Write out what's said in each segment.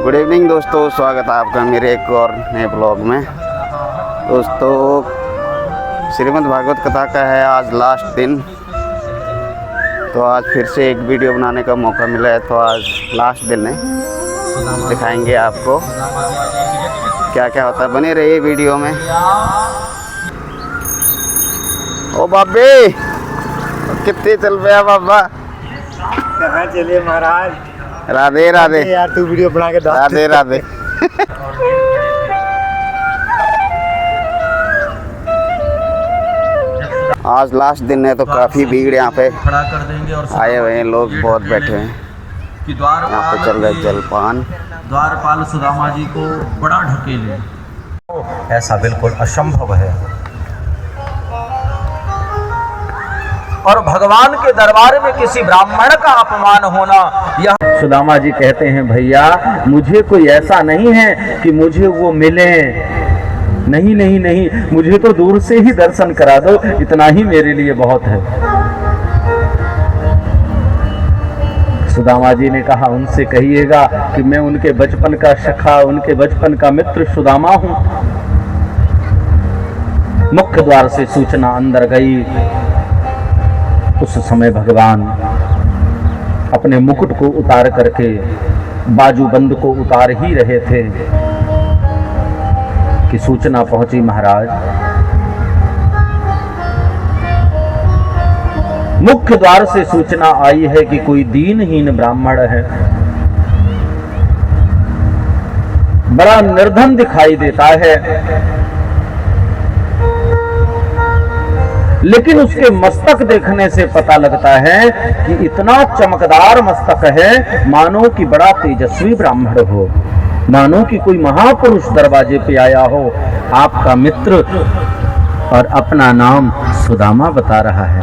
Good evening दोस्तों, स्वागत है आपका मेरे एक और नए ब्लॉग में। दोस्तों, श्रीमद् भागवत कथा का है आज लास्ट दिन, तो आज फिर से एक वीडियो बनाने का मौका मिला है। तो आज लास्ट दिन है, दिखाएंगे आपको क्या क्या होता है। बने रहिए वीडियो में। ओ बाबे, कितने चल रहे बाबा? कहाँ चलिए महाराज? राधे राधे यार, तू वीडियो बना के राधे राधे। आज लास्ट दिन है तो काफ़ी भीड़ यहाँ पे खड़ा कर देंगे और आए हुए हैं, लोग बहुत बैठे हैं। कि द्वारपाल यहाँ पे चल रहा है जलपान। द्वारपाल सुदामा जी को बड़ा ढकेले, ऐसा बिल्कुल असंभव है। और भगवान के दरबार में किसी ब्राह्मण का अपमान होना, यह सुदामा जी कहते हैं भैया मुझे कोई ऐसा नहीं है कि मुझे वो मिले, नहीं नहीं नहीं, मुझे तो दूर से ही दर्शन करा दो, इतना ही मेरे लिए बहुत है। सुदामा जी ने कहा उनसे कहिएगा कि मैं उनके बचपन का सखा, उनके बचपन का मित्र सुदामा हूं। मुख्य द्वार से सूचना अंदर गई। उस समय भगवान अपने मुकुट को उतार करके बाजूबंद को उतार ही रहे थे कि सूचना पहुंची महाराज, मुख्य द्वार से सूचना आई है कि कोई दीनहीन ब्राह्मण है, बड़ा निर्धन दिखाई देता है, लेकिन उसके मस्तक देखने से पता लगता है कि इतना चमकदार मस्तक है मानो कि बड़ा तेजस्वी ब्राह्मण हो, मानो कि कोई महापुरुष दरवाजे पे आया हो। आपका मित्र और अपना नाम सुदामा बता रहा है।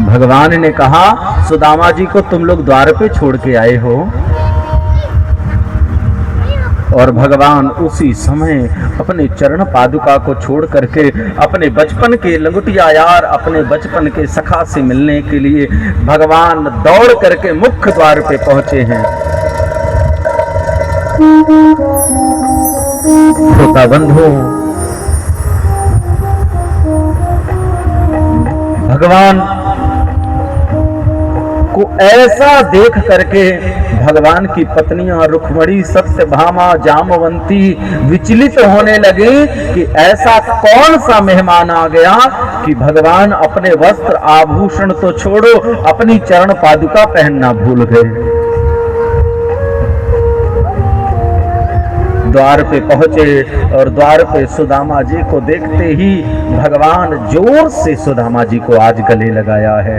भगवान ने कहा सुदामा जी को तुम लोग द्वार पे छोड़ के आए हो। और भगवान उसी समय अपने चरण पादुका को छोड़ करके अपने बचपन के लंगोटिया यार, अपने बचपन के सखा से मिलने के लिए भगवान दौड़ करके मुख्य द्वार पे पहुंचे हैं। श्रोता बंधु, भगवान को ऐसा देख करके भगवान की पत्नियां रुक्मणी, सत्यभामा, जामवंती विचलित होने लगी कि ऐसा कौन सा मेहमान आ गया कि भगवान अपने वस्त्र आभूषण तो छोड़ो, अपनी चरण पादुका पहनना भूल गए। द्वार पे पहुंचे और द्वार पे सुदामा जी को देखते ही भगवान जोर से सुदामा जी को आज गले लगाया है।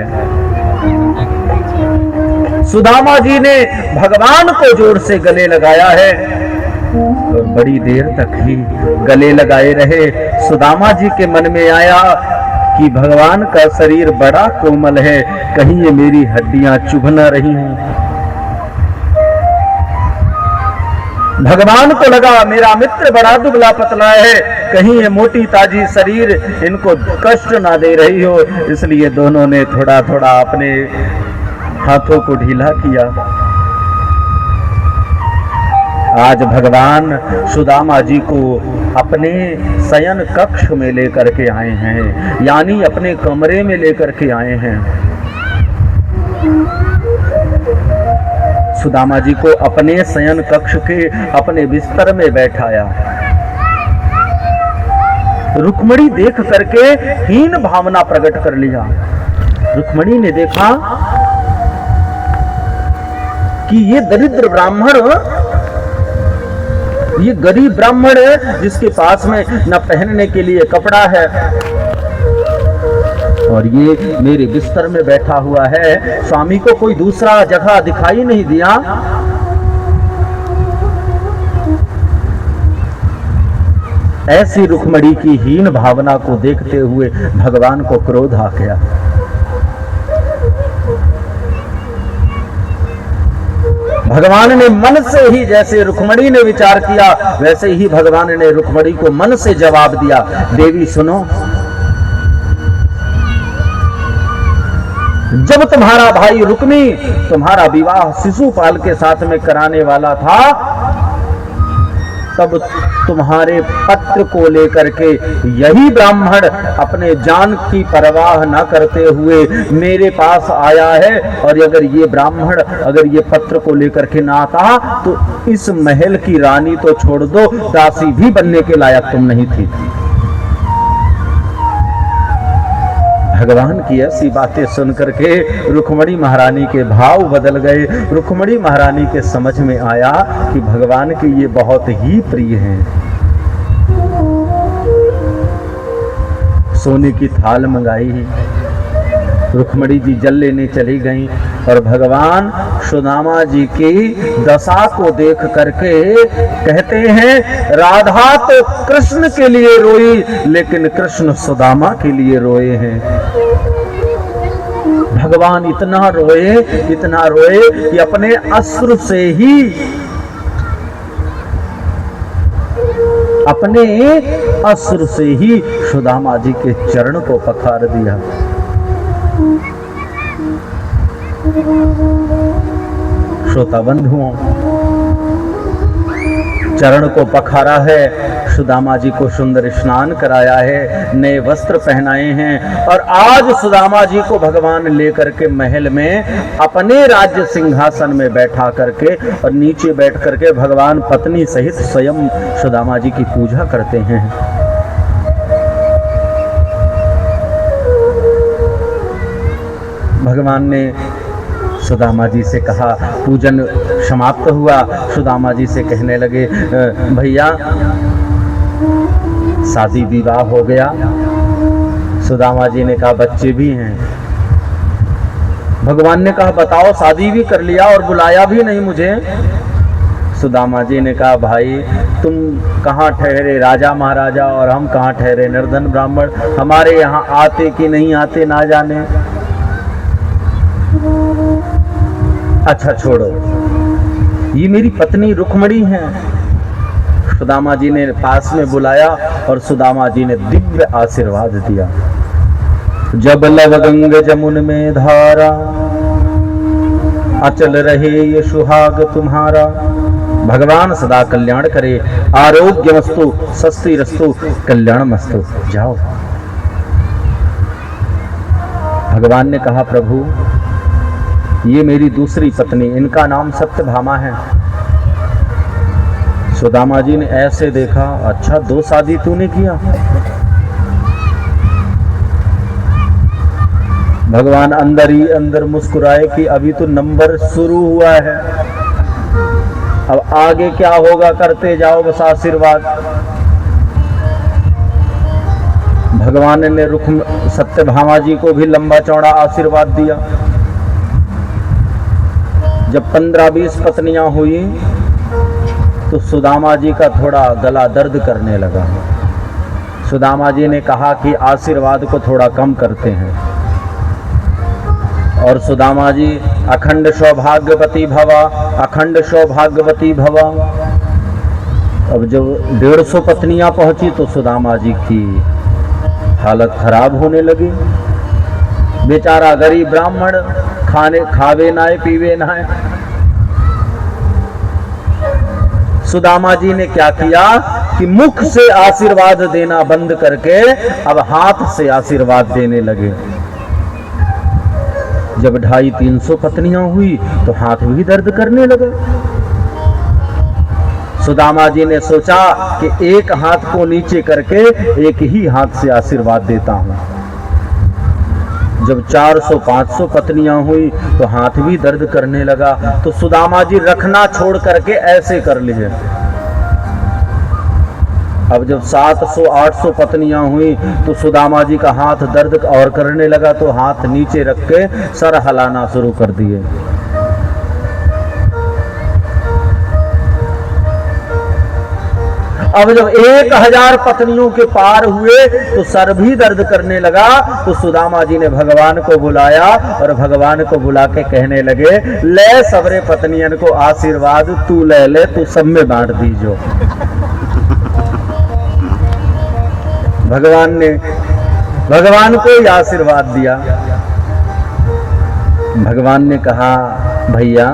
सुदामा जी ने भगवान को जोर से गले लगाया है और बड़ी देर तक ही गले लगाए रहे। सुदामा जी के मन में आया कि भगवान का शरीर बड़ा कोमल है, कहीं ये मेरी हड्डियां चुभ न रही हैं। भगवान को लगा मेरा मित्र बड़ा दुबला पतला है, कहीं ये मोटी ताजी शरीर इनको कष्ट ना दे रही हो, इसलिए दोनों ने थोड़ा थोड़ा अपने हाथों को ढीला किया। आज भगवान सुदामा जी को अपने शयन कक्ष में लेकर के आए हैं, यानी अपने कमरे में लेकर के आए हैं। सुदामा जी को अपने शयन कक्ष के अपने बिस्तर में बैठाया। रुक्मणी देख करके हीन भावना प्रकट कर लिया। रुक्मणी ने देखा कि ये दरिद्र ब्राह्मण, ये गरीब ब्राह्मण है जिसके पास में न पहनने के लिए कपड़ा है, और ये मेरे बिस्तर में बैठा हुआ है, स्वामी को कोई दूसरा जगह दिखाई नहीं दिया। ऐसी रुक्मणी की हीन भावना को देखते हुए भगवान को क्रोध आ गया। भगवान ने मन से ही, जैसे रुक्मणी ने विचार किया वैसे ही भगवान ने रुक्मणी को मन से जवाब दिया, देवी सुनो, जब तुम्हारा भाई रुक्मी तुम्हारा विवाह शिशुपाल के साथ में कराने वाला था, तब तुम्हारे पत्र को लेकर के यही ब्राह्मण अपने जान की परवाह न करते हुए मेरे पास आया है। और अगर ये ब्राह्मण अगर ये पत्र को लेकर के ना आता तो इस महल की रानी तो छोड़ दो, दासी भी बनने के लायक तुम नहीं थी। भगवान की ऐसी बातें सुनकर के रुक्मणी महारानी के भाव बदल गए। रुक्मणी महारानी के समझ में आया कि भगवान के ये बहुत ही प्रिय हैं। सोने की थाल मंगाई, रुक्मणी जी जल लेने चली गईं और भगवान सुदामा जी की दशा को देख करके कहते हैं, राधा तो कृष्ण के लिए रोई लेकिन कृष्ण सुदामा के लिए रोए हैं। भगवान इतना रोए कि अपने अश्रु से ही सुदामा जी के चरण को पखार दिया। श्रोता बंधुओं, चरण को पखारा है, सुदामा जी को सुंदर स्नान कराया है, नए वस्त्र पहनाए हैं और आज सुदामा जी को भगवान लेकर के महल में अपने राज्य सिंहासन में बैठा करके और नीचे बैठ करके भगवान पत्नी सहित स्वयं सुदामा जी की पूजा करते हैं। भगवान ने सुदामा जी से कहा, पूजन समाप्त हुआ, सुदामा जी से कहने लगे, भैया शादी विवाह हो गया। सुदामा जी ने कहा, बच्चे भी हैं। भगवान ने कहा, बताओ, शादी भी कर लिया और बुलाया भी नहीं मुझे। सुदामा जी ने कहा, भाई तुम कहाँ ठहरे राजा महाराजा और हम कहाँ ठहरे निर्धन ब्राह्मण, हमारे यहाँ आते कि नहीं आते ना जाने। अच्छा छोड़ो, ये मेरी पत्नी रुक्मणी है। सुदामा जी ने पास में बुलाया और सुदामा जी ने दिव्य आशीर्वाद दिया। जब लव गंग जमुन में धारा, अचल रहे ये सुहाग तुम्हारा। भगवान सदा कल्याण करे, आरोग्य मस्तु, सस्ती रस्तु, कल्याण मस्तु। जाओ। भगवान ने कहा, प्रभु ये मेरी दूसरी पत्नी, इनका नाम सत्यभामा है। सुदामा जी ने ऐसे देखा, अच्छा 2 शादी तूने किया। भगवान अंदर ही अंदर मुस्कुराए कि अभी तो नंबर शुरू हुआ है, अब आगे क्या होगा करते जाओ बस आशीर्वाद। भगवान ने सत्यभामा जी को भी लंबा चौड़ा आशीर्वाद दिया। जब 15-20 पत्नियां हुई तो सुदामा जी का थोड़ा गला दर्द करने लगा। सुदामा जी ने कहा कि आशीर्वाद को थोड़ा कम करते हैं। और सुदामा जी अखंड सौभाग्यवती भवा, अखंड सौभाग्यवती भवा। अब जब 150 पत्नियां पहुंची तो सुदामा जी की हालत खराब होने लगी। बेचारा गरीब ब्राह्मण, खावे नाए पीवे नाए। सुदामा जी ने क्या किया कि मुख से आशीर्वाद देना बंद करके अब हाथ से आशीर्वाद देने लगे। जब 250-300 पत्नियां हुई तो हाथ भी दर्द करने लगे। सुदामा जी ने सोचा कि एक हाथ को नीचे करके एक ही हाथ से आशीर्वाद देता हूं। जब 400-500 पत्नियां हुई तो हाथ भी दर्द करने लगा। तो सुदामा जी रखना छोड़ करके ऐसे कर लिए। अब जब 700-800 पत्नियां हुई तो सुदामा जी का हाथ दर्द और करने लगा, तो हाथ नीचे रख के सर हिलाना शुरू कर दिए। अब जब 1000 पत्नियों के पार हुए तो सर भी दर्द करने लगा। तो सुदामा जी ने भगवान को बुलाया और भगवान को बुला के कहने लगे, ले सबरे पत्नियन को आशीर्वाद तू ले ले, तू सब में बांट दीजो। भगवान ने भगवान को ही आशीर्वाद दिया। भगवान ने कहा, भैया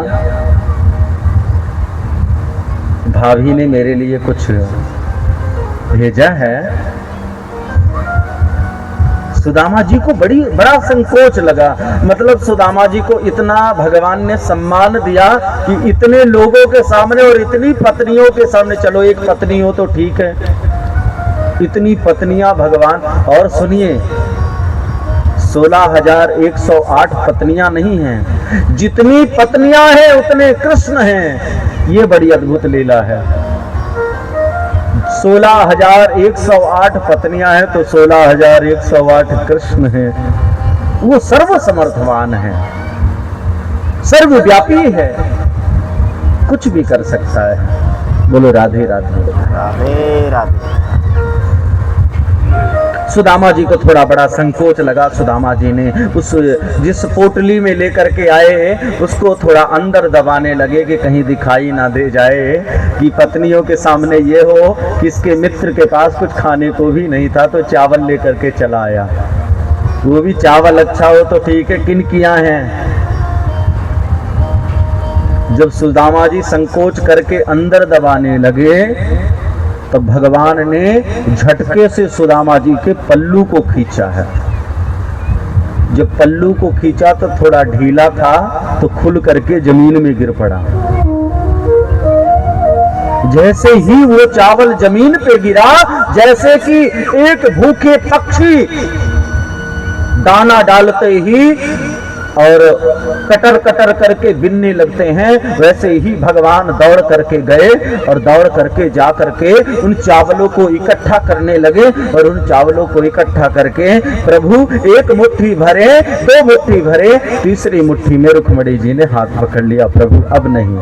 भाभी ने मेरे लिए कुछ भेजा है। सुदामा जी को बड़ा संकोच लगा। मतलब सुदामा जी को इतना भगवान ने सम्मान दिया कि इतने लोगों के सामने और इतनी पत्नियों के सामने, चलो एक पत्नी हो तो ठीक है, इतनी पत्नियां भगवान। और सुनिए, 16,108 पत्नियां नहीं हैं, जितनी पत्नियां हैं उतने कृष्ण हैं। ये बड़ी अद्भुत लीला है। 16,108 पत्नियां हैं तो 16,108 कृष्ण हैं। वो सर्व समर्थवान है, सर्वव्यापी है, कुछ भी कर सकता है। बोलो राधे राधे। राधे राधे। सुदामा जी को थोड़ा बड़ा संकोच लगा। सुदामा जी ने उस जिस पोटली में लेकर के आए उसको थोड़ा अंदर दबाने लगे कि कहीं दिखाई ना दे जाए कि पत्नियों के सामने ये हो कि इसके मित्र के पास कुछ खाने को भी नहीं था, तो चावल लेकर के चला आया। वो भी चावल अच्छा हो तो ठीक है, किनकियां हैं। जब सुदामा जी संकोच करके अंदर दबाने लगे तो भगवान ने झटके से सुदामा जी के पल्लू को खींचा है। जब पल्लू को खींचा तो थोड़ा ढीला था तो खुल करके जमीन में गिर पड़ा। जैसे ही वो चावल जमीन पे गिरा, जैसे कि एक भूखे पक्षी दाना डालते ही और कटर कटर करके बिनने लगते हैं, वैसे ही भगवान दौड़ करके गए और दौड़ करके जा करके उन चावलों को इकट्ठा करने लगे। और उन चावलों को इकट्ठा करके प्रभु एक मुट्ठी भरे, 2 मुट्ठी भरे, तीसरी मुट्ठी में रुक्मणी जी ने हाथ पकड़ लिया, प्रभु अब नहीं।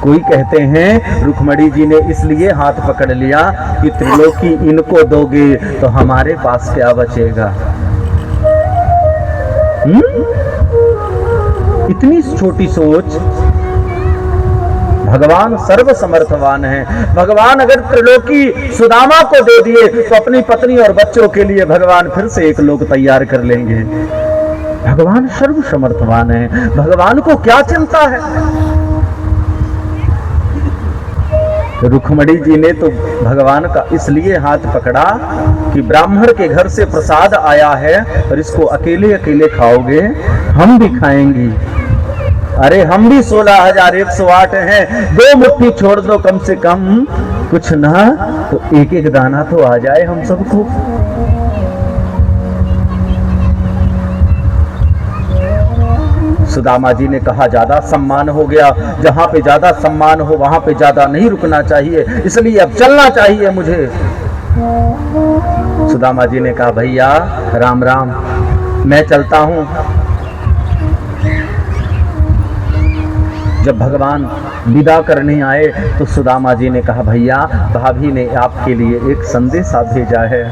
कोई कहते हैं रुक्मणी जी ने इसलिए हाथ पकड़ लिया कि त्रिलोकी इनको दोगे तो हमारे पास क्या बचेगा। इतनी छोटी सोच। भगवान सर्व समर्थवान है। भगवान अगर त्रिलोकी सुदामा को दे दिए तो अपनी पत्नी और बच्चों के लिए भगवान फिर से एक लोक तैयार कर लेंगे। भगवान सर्व समर्थवान है। भगवान को क्या चिंता है। रुक्मणी जी ने तो भगवान का इसलिए हाथ पकड़ा कि ब्राह्मण के घर से प्रसाद आया है और इसको अकेले अकेले खाओगे, हम भी खाएंगी। अरे हम भी 16,108 हैं, 2 मुट्ठी छोड़ दो कम से कम, कुछ ना तो एक एक दाना तो आ जाए हम सबको। सुदामा जी ने कहा ज्यादा सम्मान हो गया, जहां पे ज्यादा सम्मान हो वहां पे ज्यादा नहीं रुकना चाहिए, इसलिए अब चलना चाहिए मुझे। सुदामा जी ने कहा भैया राम राम, मैं चलता हूं। जब भगवान विदा करने आए तो सुदामा जी ने कहा भैया भाभी ने आपके लिए एक संदेशा भेजा है।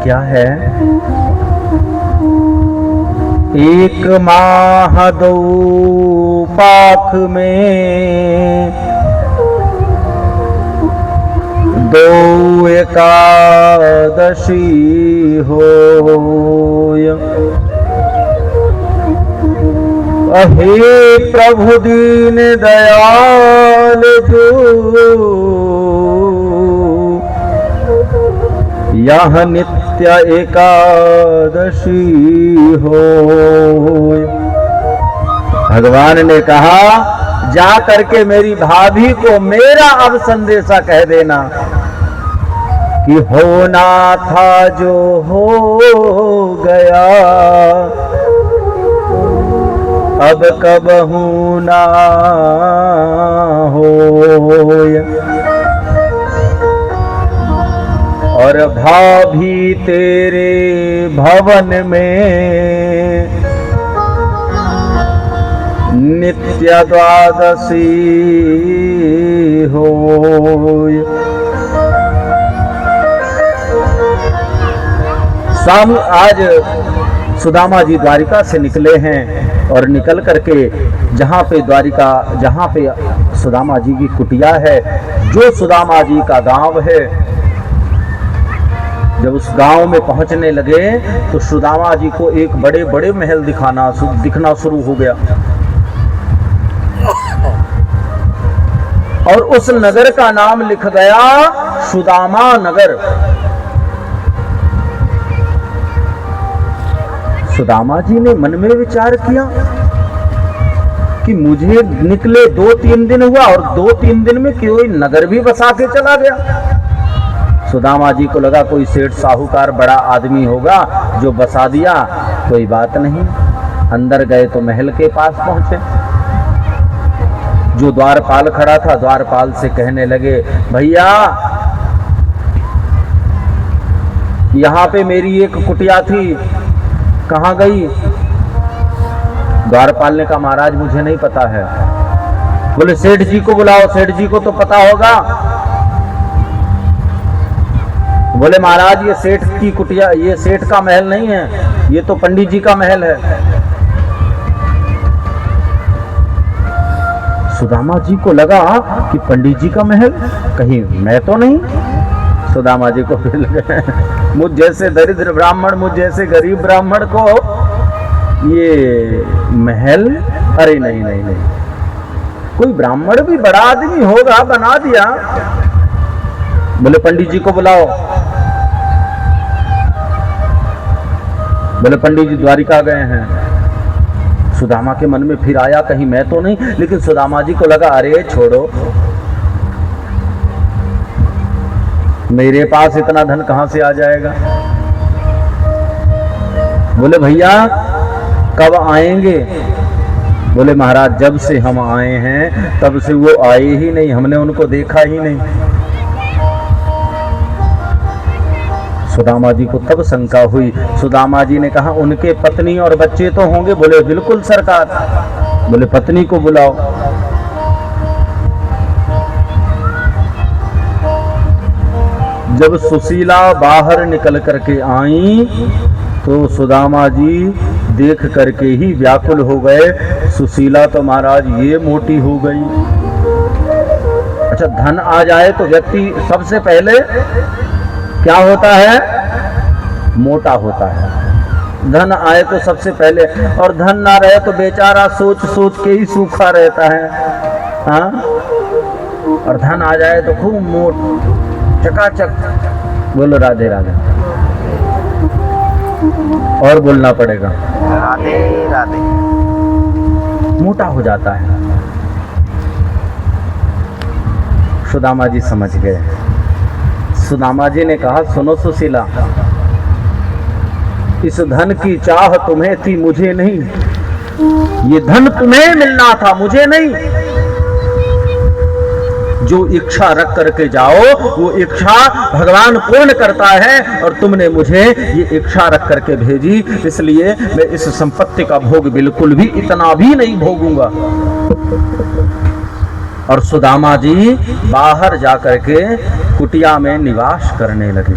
क्या है। 1 माह 2 पाख में 2 एकादशी होय। अहे प्रभु दीन दयाल जो यह नित्य एकादशी हो। भगवान ने कहा जा करके मेरी भाभी को मेरा अब संदेशा कह देना कि होना था जो हो गया, अब कबहू ना होय। और भाभी तेरे भवन में नित्य द्वादशी होय। शाम आज सुदामा जी द्वारिका से निकले हैं और निकल करके जहाँ पे सुदामा जी की कुटिया है, जो सुदामा जी का गांव है, जब उस गांव में पहुंचने लगे तो सुदामा जी को एक बड़े बड़े महल दिखना शुरू हो गया। और उस नगर का नाम लिख गया सुदामा नगर। सुदामा जी ने मन में विचार किया कि मुझे निकले 2-3 दिन हुआ और 2-3 दिन में कोई नगर भी बसा के चला गया। सुदामा जी को लगा कोई सेठ साहूकार बड़ा आदमी होगा जो बसा दिया, कोई बात नहीं। अंदर गए तो महल के पास पहुंचे। जो द्वारपाल खड़ा था, द्वारपाल से कहने लगे, भैया यहाँ पे मेरी एक कुटिया थी, कहाँ गई? द्वारपाल ने कहा, महाराज मुझे नहीं पता है। बोले सेठ जी को बुलाओ, सेठ जी को तो पता होगा। बोले महाराज ये सेठ की कुटिया, ये सेठ का महल नहीं है, ये तो पंडित जी का महल है। सुदामा जी को लगा कि पंडित जी का महल, कहीं मैं तो नहीं। सुदामा जी को फिर लगा मुझ जैसे दरिद्र ब्राह्मण, मुझ जैसे गरीब ब्राह्मण को ये महल, अरे नहीं नहीं नहीं, कोई ब्राह्मण भी बड़ा आदमी होगा बना दिया। बोले पंडित जी को बुलाओ। बोले पंडित जी द्वारिका गए हैं। सुदामा के मन में फिर आया कहीं मैं तो नहीं, लेकिन सुदामा जी को लगा अरे छोड़ो, मेरे पास इतना धन कहां से आ जाएगा। बोले भैया कब आएंगे? बोले महाराज जब से हम आए हैं तब से वो आए ही नहीं, हमने उनको देखा ही नहीं। सुदामा जी को तब शंका हुई। सुदामा जी ने कहा उनके पत्नी और बच्चे तो होंगे? बोले बिल्कुल सरकार। बोले पत्नी को बुलाओ। जब सुशीला बाहर निकल करके आई तो सुदामा जी देख करके ही व्याकुल हो गए। सुशीला तो महाराज ये मोटी हो गई। अच्छा, धन आ जाए तो व्यक्ति सबसे पहले क्या होता है? मोटा होता है। धन आए तो सबसे पहले, और धन ना रहे तो बेचारा सोच सोच के ही सूखा रहता है। हाँ, और धन आ जाए तो खूब मोट चकाचक। बोलो राधे राधे। और बोलना पड़ेगा राधे राधे। मोटा हो जाता है। सुदामा जी समझ गए। सुदामा जी ने कहा सुनो सुशीला, इस धन की चाह तुम्हें थी, मुझे नहीं। ये धन तुम्हें मिलना था, मुझे नहीं। जो इच्छा रख करके जाओ वो इच्छा भगवान पूर्ण करता है, और तुमने मुझे ये इच्छा रख करके भेजी, इसलिए मैं इस संपत्ति का भोग बिल्कुल भी इतना भी नहीं भोगूंगा। और सुदामा जी बाहर जाकर के कुटिया में निवास करने लगे।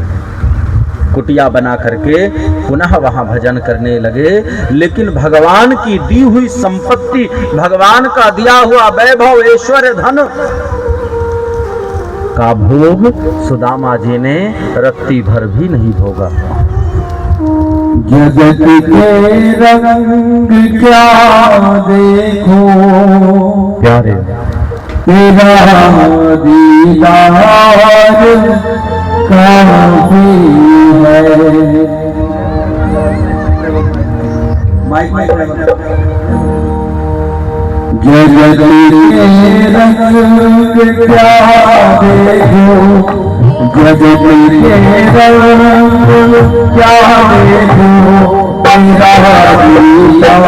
कुटिया बना करके पुनः वहां भजन करने लगे। लेकिन भगवान की दी हुई संपत्ति, भगवान का दिया हुआ वैभव ऐश्वर्य धन का भोग सुदामा जी ने रत्ती भर भी नहीं भोगा। जगत के रंग क्या देखो प्यारे, तेरा दीदार काफी है। जगत के रंग क्या देखो, जगत के रंग क्या देखो, तेरा दीदार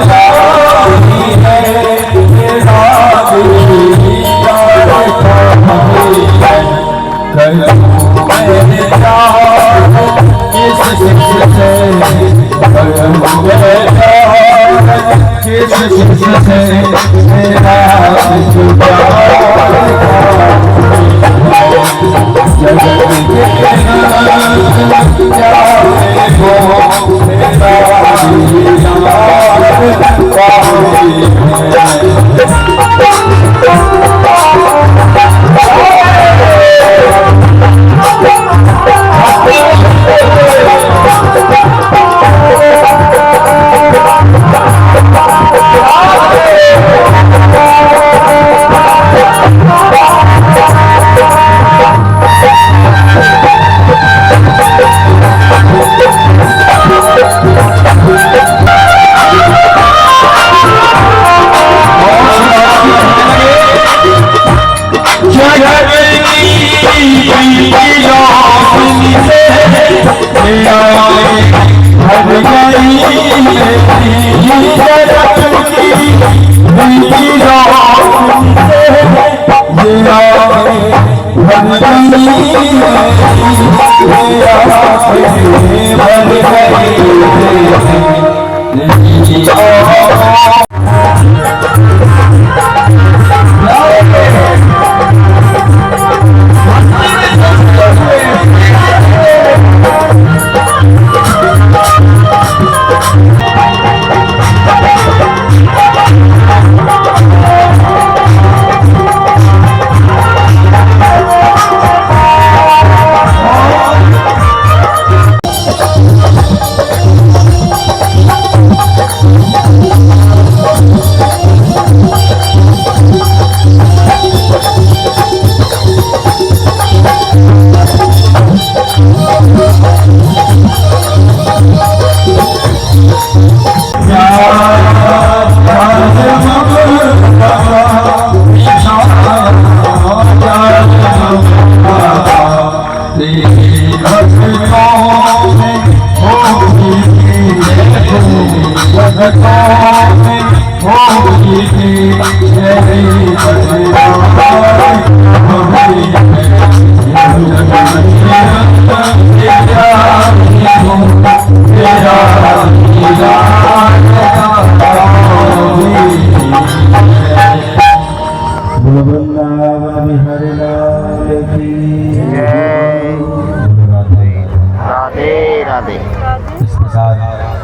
काफी है। वृंदावन बिहारी लाल की राधे राधे। इस प्रकार